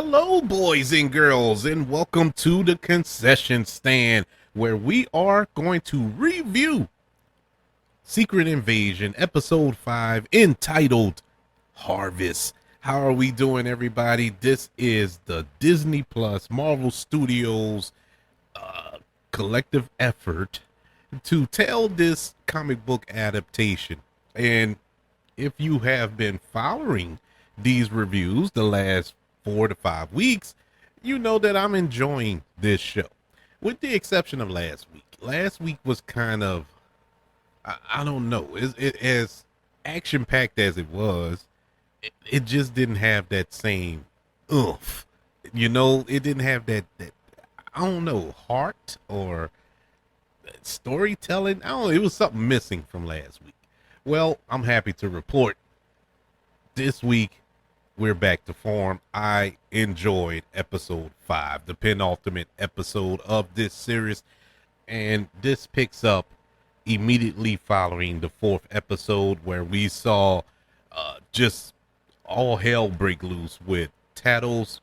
Hello, boys and girls, and welcome to the concession stand, where we are going to review Secret Invasion Episode 5 entitled Harvest. How are we doing, everybody? This is the Disney Plus Marvel Studios collective effort to tell this comic book adaptation. And if you have been following these reviews the last 4 to 5 weeks, you know that I'm enjoying this show, with the exception of last week. Last week was kind of, I don't know, as action packed as it was, it just didn't have that same oomph. It didn't have that I don't know, heart or storytelling. I don't know, it was something missing from last week. Well, I'm happy to report this week we're back to form. I enjoyed episode 5, the penultimate episode of this series, and this picks up immediately following the 4th episode, where we saw just all hell break loose with Talos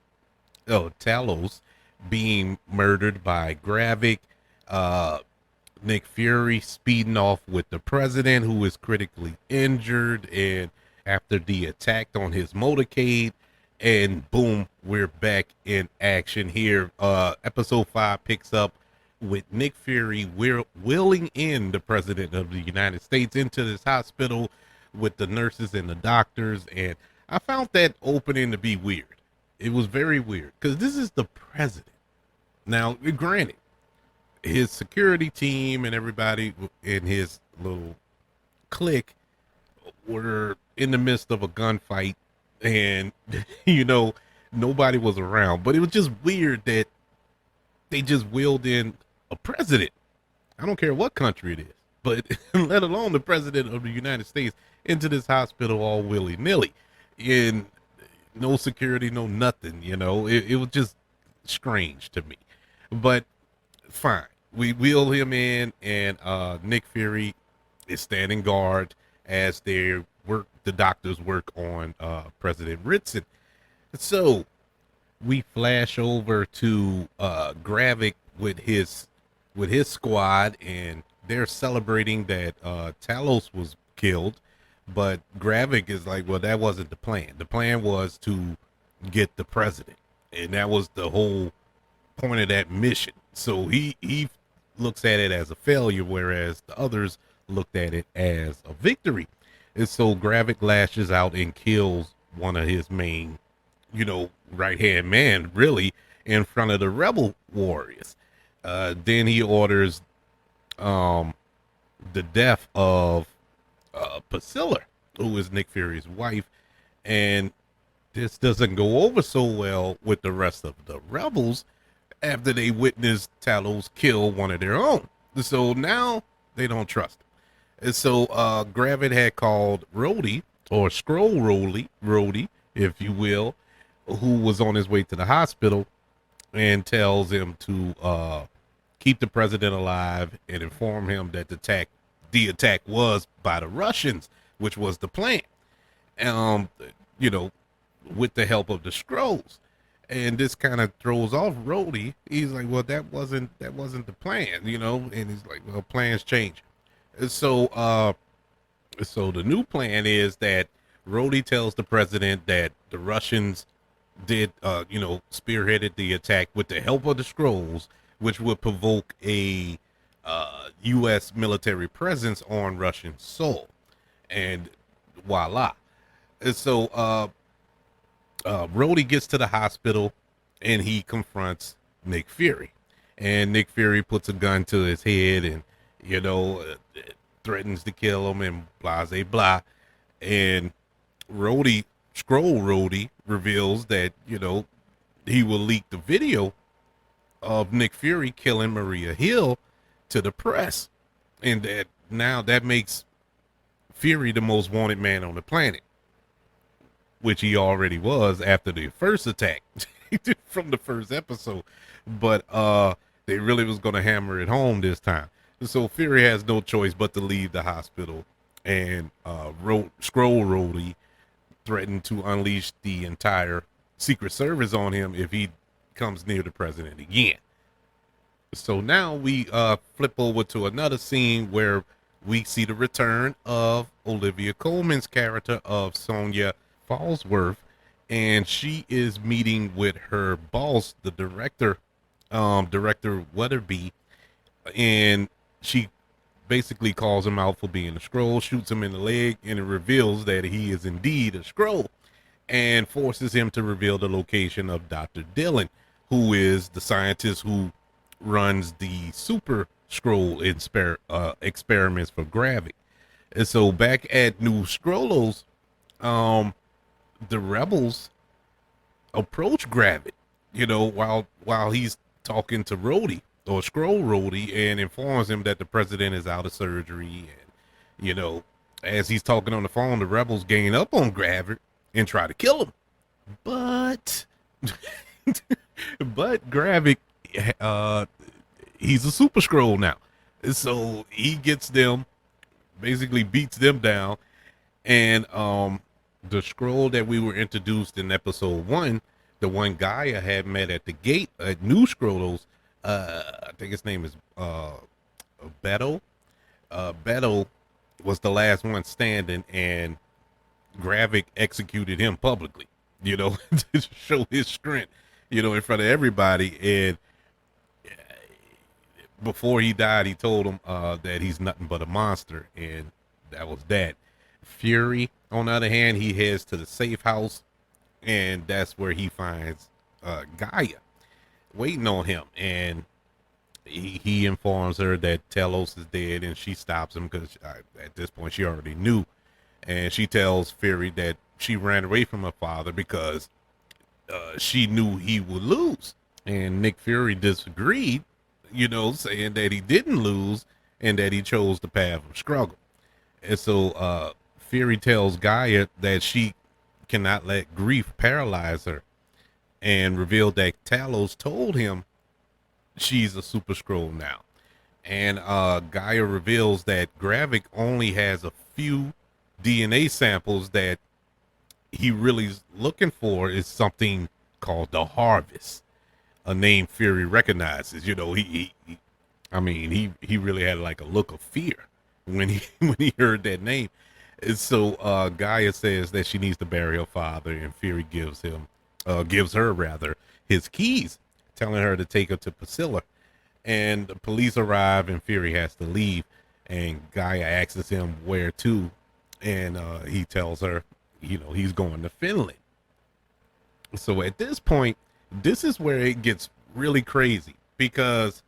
being murdered by Gravik, Nick Fury speeding off with the president, who is critically injured, and after the attack on his motorcade, and boom, we're back in action here. Episode 5 picks up with Nick Fury wheeling in the president of the United States into this hospital with the nurses and the doctors, and I found that opening to be weird. It was very weird, because this is the president. Now, granted, his security team and everybody in his little clique were in the midst of a gunfight, and nobody was around, but it was just weird that they just wheeled in a president. I don't care what country it is, but let alone the president of the United States, into this hospital all willy-nilly, in no security, no nothing. It was just strange to me, but fine. We wheel him in, and Nick Fury is standing guard as the doctors work on President Ritson. So we flash over to Gravik with his squad, and they're celebrating that Talos was killed, but Gravik is like, well, that wasn't the plan. The plan was to get the president, and that was the whole point of that mission. So he looks at it as a failure, whereas the others looked at it as a victory. And so Gravik lashes out and kills one of his main, right-hand man, really, in front of the rebel warriors. Then he orders the death of Priscilla, who is Nick Fury's wife, and this doesn't go over so well with the rest of the rebels after they witnessed Talos kill one of their own. So now they don't trust him. And so Gravik had called Rhodey, or Skrull Rhodey, if you will, who was on his way to the hospital, and tells him to keep the president alive and inform him that the attack was by the Russians, which was the plan. With the help of the Skrulls. And this kind of throws off Rhodey. He's like, well, that wasn't the plan, and he's like, well, plans change. And so the new plan is that Rhodey tells the president that the Russians did spearheaded the attack with the help of the Skrulls, which would provoke a U.S. military presence on Russian soil, and voila. And so Rhodey gets to the hospital, and he confronts Nick Fury, and Nick Fury puts a gun to his head, and threatens to kill him, and blah blah blah. And Skrull Rhodey reveals that he will leak the video of Nick Fury killing Maria Hill to the press, and that makes Fury the most wanted man on the planet, which he already was after the first attack from the first episode. But they really was going to hammer it home this time. So Fury has no choice but to leave the hospital, and Skrull Rhodey threatened to unleash the entire Secret Service on him if he comes near the president again. So now we flip over to another scene where we see the return of Olivia Colman's character of Sonya Fallsworth, and she is meeting with her boss, the director, Director Weatherby, and she basically calls him out for being a Skrull, shoots him in the leg, and it reveals that he is indeed a Skrull, and forces him to reveal the location of Dr. Dillon, who is the scientist who runs the Super Skrull experiments for Gravik. And so back at New Skrullos, the rebels approach Gravik, while he's talking to Rhodey, or Skrull Rhodey, and informs him that the president is out of surgery. And, as he's talking on the phone, the rebels gain up on Gravik and try to kill him. But, but Gravik, he's a Super Skrull now. So he gets them, basically beats them down. And the Skrull that we were introduced in episode 1, the one Gaia had met at the gate at New Skrullos, I think his name is Beto. Beto was the last one standing, and Gravik executed him publicly, to show his strength, in front of everybody. And before he died, he told him that he's nothing but a monster, and that was that. Fury, on the other hand, he heads to the safe house, and that's where he finds Gaia waiting on him, and he informs her that Telos is dead, and she stops him because at this point she already knew, and she tells Fury that she ran away from her father because she knew he would lose, and Nick Fury disagreed, saying that he didn't lose and that he chose the path of struggle. And so Fury tells Gaia that she cannot let grief paralyze her, and revealed that Talos told him she's a Super Skrull now. And Gaia reveals that Gravik only has a few DNA samples that he really is looking for, is something called the Harvest, a name Fury recognizes. He really had like a look of fear when he heard that name. And so Gaia says that she needs to bury her father, and Fury gives her his keys, telling her to take her to Priscilla. And the police arrive, and Fury has to leave, and Gaia asks him where to, and he tells her, he's going to Finland. So at this point, this is where it gets really crazy, because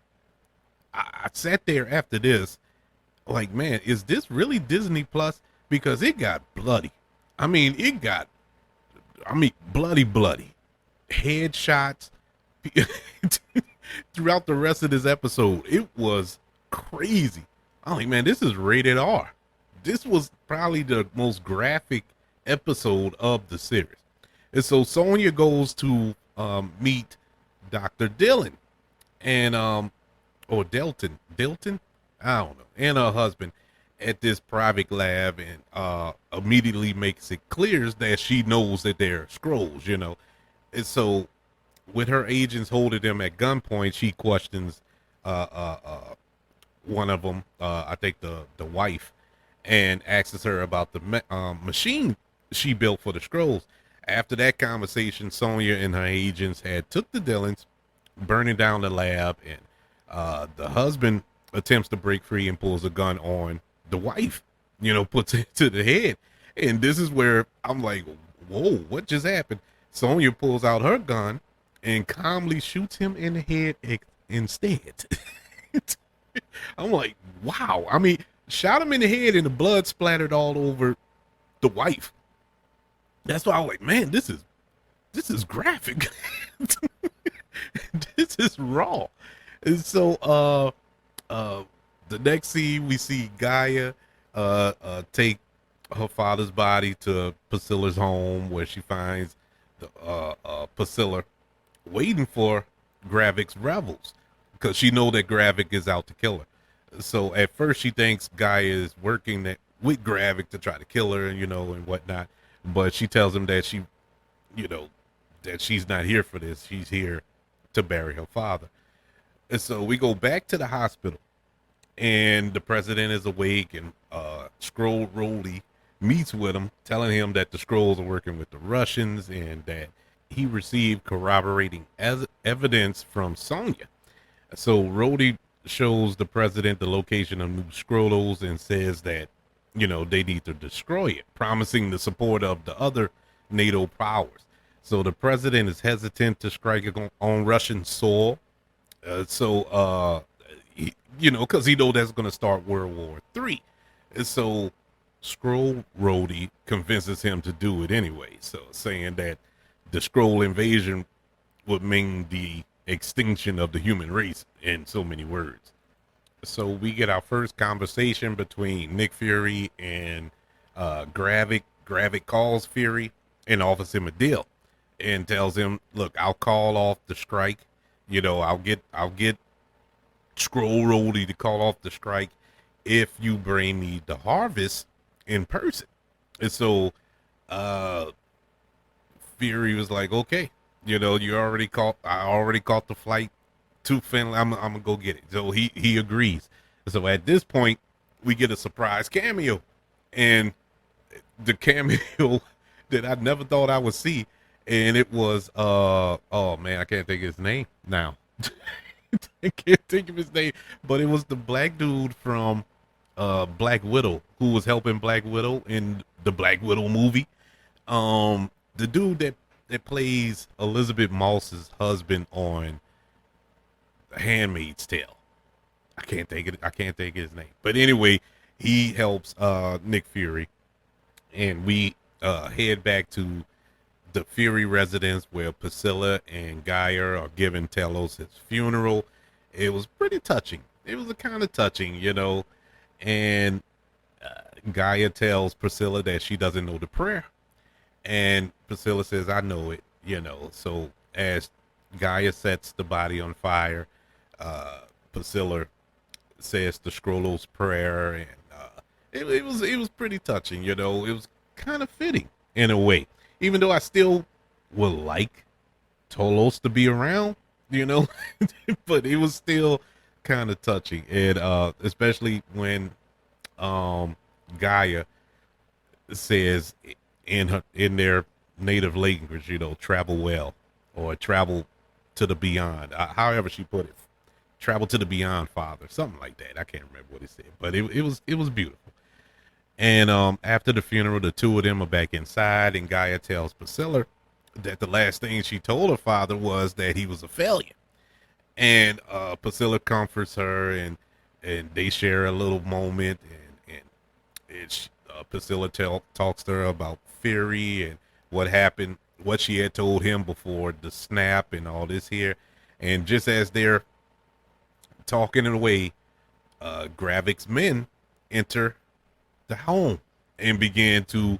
I sat there after this like, man, is this really Disney Plus? Because it got bloody. Bloody headshots throughout the rest of this episode. It was crazy. I'm like, man, this is rated R. This was probably the most graphic episode of the series. And so Sonya goes to meet Dr. Dillon and or Delton, I don't know, and her husband at this private lab, and immediately makes it clear that she knows that they're Skrulls, And so with her agents holding them at gunpoint, she questions one of them, I think the wife, and asks her about the machine she built for the Skrulls. After that conversation, Sonya and her agents had took the Dillons, burning down the lab, and the husband attempts to break free and pulls a gun on the wife, puts it to the head. And this is where I'm like, whoa, what just happened? Sonya pulls out her gun and calmly shoots him in the head instead. I'm like, wow. Shot him in the head and the blood splattered all over the wife. That's why I was like, man, this is graphic. This is raw. And so the next scene, we see Gaia take her father's body to Priscilla's home, where she finds Priscilla waiting for Gravik's rebels, because she know that Gravik is out to kill her. So at first she thinks Gaia is working with Gravik to try to kill her, and whatnot. But she tells him that she, that she's not here for this. She's here to bury her father. And so we go back to the hospital, and the president is awake, and Skrull Rhodey meets with him, telling him that the Skrulls are working with the Russians and that he received corroborating evidence from Sonya. So Rhodey shows the president the location of New Skrullos and says that, they need to destroy it, promising the support of the other NATO powers. So the president is hesitant to strike on Russian soil. Because he know that's going to start World War III. And so Skrull Rhodey convinces him to do it anyway. So saying that the Skrull invasion would mean the extinction of the human race in so many words. So we get our first conversation between Nick Fury and Gravik. Gravik calls Fury and offers him a deal and tells him, look, I'll call off the strike. I'll get Skrull Rhodey to call off the strike if you bring me the harvest in person. And so Fury was like, okay, I already caught the flight to Finland. I'm gonna go get it. So he agrees. So at this point, we get a surprise cameo, and the cameo that I never thought I would see, and it was oh man, I can't think of his name now. I can't think of his name, but it was the black dude from Black Widow, who was helping Black Widow in the Black Widow movie. The dude that plays Elizabeth Moss's husband on The Handmaid's Tale. I can't think of his name. But anyway, he helps Nick Fury, and we head back to the Fury residence where Priscilla and Gaia are giving Talos his funeral. It was pretty touching. It was a kind of touching, and Gaia tells Priscilla that she doesn't know the prayer, and Priscilla says, I know it, so as Gaia sets the body on fire, Priscilla says the Skrullos prayer, and it was pretty touching, it was kind of fitting in a way. Even though I still would like Talos to be around, but it was still kind of touching. And especially when Gaia says in their native language, travel well, or travel to the beyond. However she put it, travel to the beyond, Father, something like that. I can't remember what he said, but it was beautiful. And after the funeral, the two of them are back inside, and Gaia tells Priscilla that the last thing she told her father was that he was a failure. And Priscilla comforts her, and they share a little moment, and Priscilla talks to her about Fury and what happened, what she had told him before the snap and all this here. And just as they're talking away, Gravik's men enter the home and began to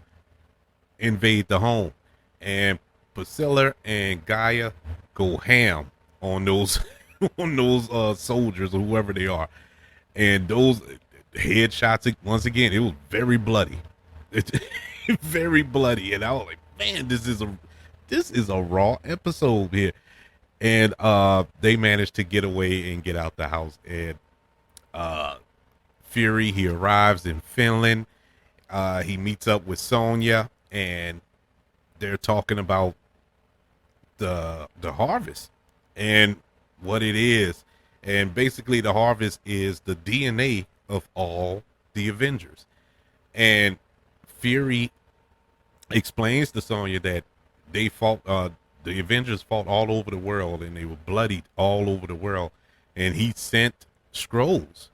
invade the home, and Priscilla and Gaia go ham on those soldiers or whoever they are, and those headshots, once again, it was very bloody. It's very bloody, and I was like, man, this is a raw episode here. And they managed to get away and get out the house, and Fury, he arrives in Finland. He meets up with Sonya, and they're talking about the harvest and what it is. And basically the harvest is the DNA of all the Avengers. And Fury explains to Sonya that they fought, the Avengers fought all over the world, and they were bloodied all over the world. And he sent Skrulls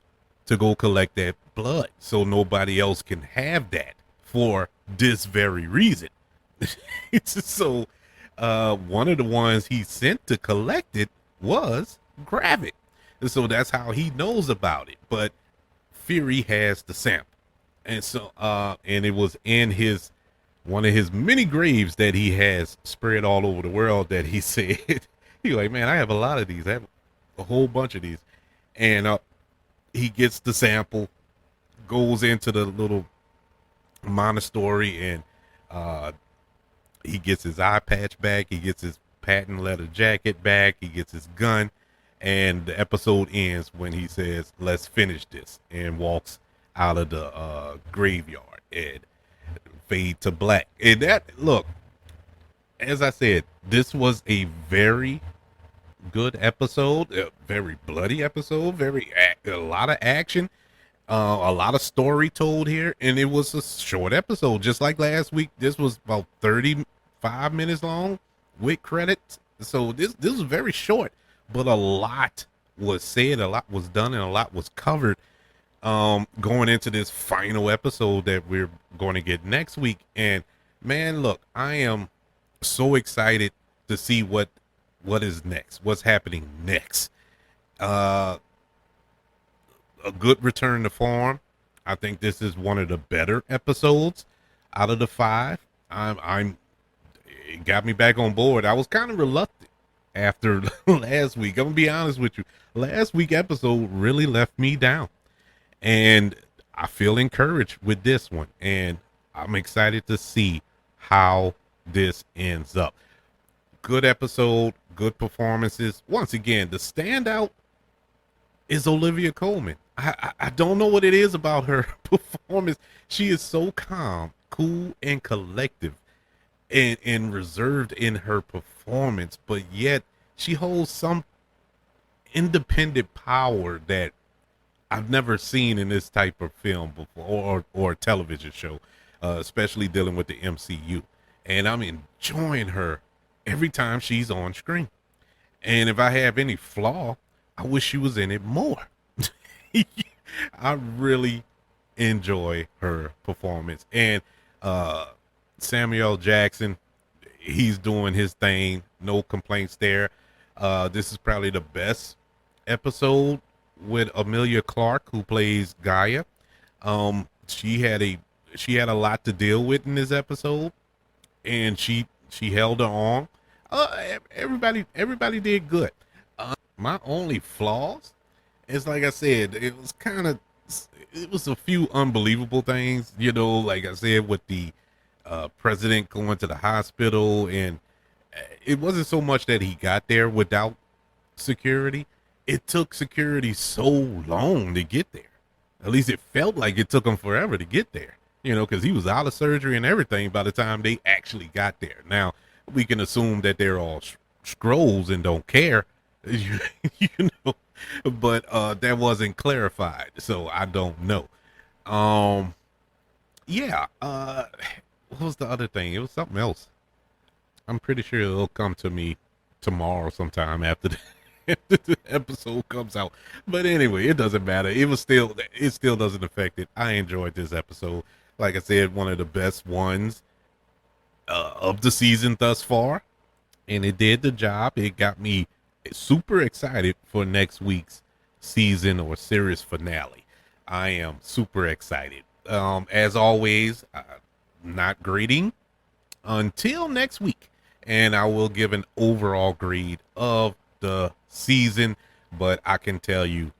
to go collect that blood so nobody else can have that for this very reason. So one of the ones he sent to collect it was Gravik, and so that's how he knows about it. But Fury has the sample, and so and it was in one of his many graves that he has spread all over the world, that he said he like, man, I have a lot of these, I have a whole bunch of these. And he gets the sample, goes into the little monastery, and he gets his eye patch back, he gets his patent leather jacket back. He gets his gun, and the episode ends when he says, "Let's finish this," and walks out of the graveyard and fade to black. And that, look, as I said, this was a very good episode, a very bloody episode, a lot of action, a lot of story told here, and it was a short episode, just like last week. This was about 35 minutes long with credits, so this was very short, but a lot was said, a lot was done, and a lot was covered. Going into this final episode that we're going to get next week, and man, look, I am so excited to see what is next, what's happening next. A good return to form. I think this is one of the better episodes out of the 5. It got me back on board. I was kind of reluctant after last week. I'm gonna be honest with you. Last week episode really left me down, and I feel encouraged with this one, and I'm excited to see how this ends up. Good episode, good performances. Once again, the standout is Olivia Colman. I don't know what it is about her performance. She is so calm, cool, and collective, and reserved in her performance, but yet she holds some independent power that I've never seen in this type of film before, or television show, especially dealing with the MCU. And I'm enjoying her every time she's on screen. And if I have any flaw, I wish she was in it more. I really enjoy her performance. And Samuel Jackson, he's doing his thing. No complaints there. This is probably the best episode with Emilia Clarke, who plays Gaia. She had a lot to deal with in this episode, and she held her on. Everybody did good. My only flaws is, like I said, it was a few unbelievable things, like I said, with the president going to the hospital, and it wasn't so much that he got there without security. It took security so long to get there. At least it felt like it took him forever to get there, because he was out of surgery and everything by the time they actually got there. Now, we can assume that they're all scrolls and don't care, but that wasn't clarified, so I don't know. Yeah, what was the other thing? It was something else. I'm pretty sure it'll come to me tomorrow sometime after the episode comes out. But anyway, it doesn't matter. It still doesn't affect it. I enjoyed this episode. Like I said, one of the best ones of the season thus far, and it did the job. It got me super excited for next week's season or series finale. I am super excited. As always, not grading until next week, and I will give an overall grade of the season, but I can tell you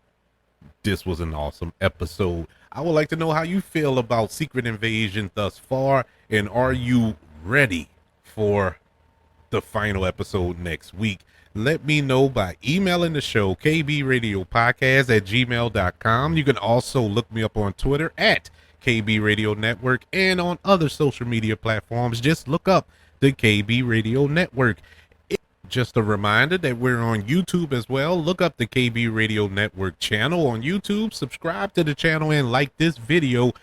this was an awesome episode. I would like to know how you feel about Secret Invasion thus far, and are you ready for the final episode next week? Let me know by emailing the show, kbradiopodcast@gmail.com. You can also look me up on Twitter at KB Radio Network, and on other social media platforms, just look up the KB Radio Network. Just a reminder that we're on YouTube as well. Look up the KB Radio Network channel on YouTube, subscribe to the channel, and like this video.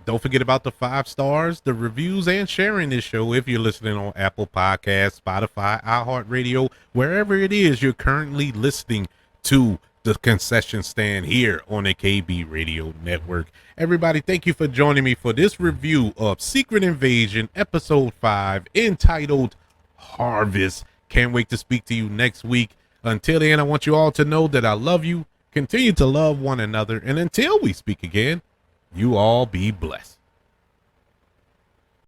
Don't forget about the 5 stars, the reviews, and sharing this show if you're listening on Apple Podcasts, Spotify, iHeartRadio, wherever it is you're currently listening to the concession stand here on the KB Radio Network. Everybody, thank you for joining me for this review of Secret Invasion Episode 5, entitled Harvest. Can't wait to speak to you next week. Until then, I want you all to know that I love you. Continue to love one another. And until we speak again, you all be blessed.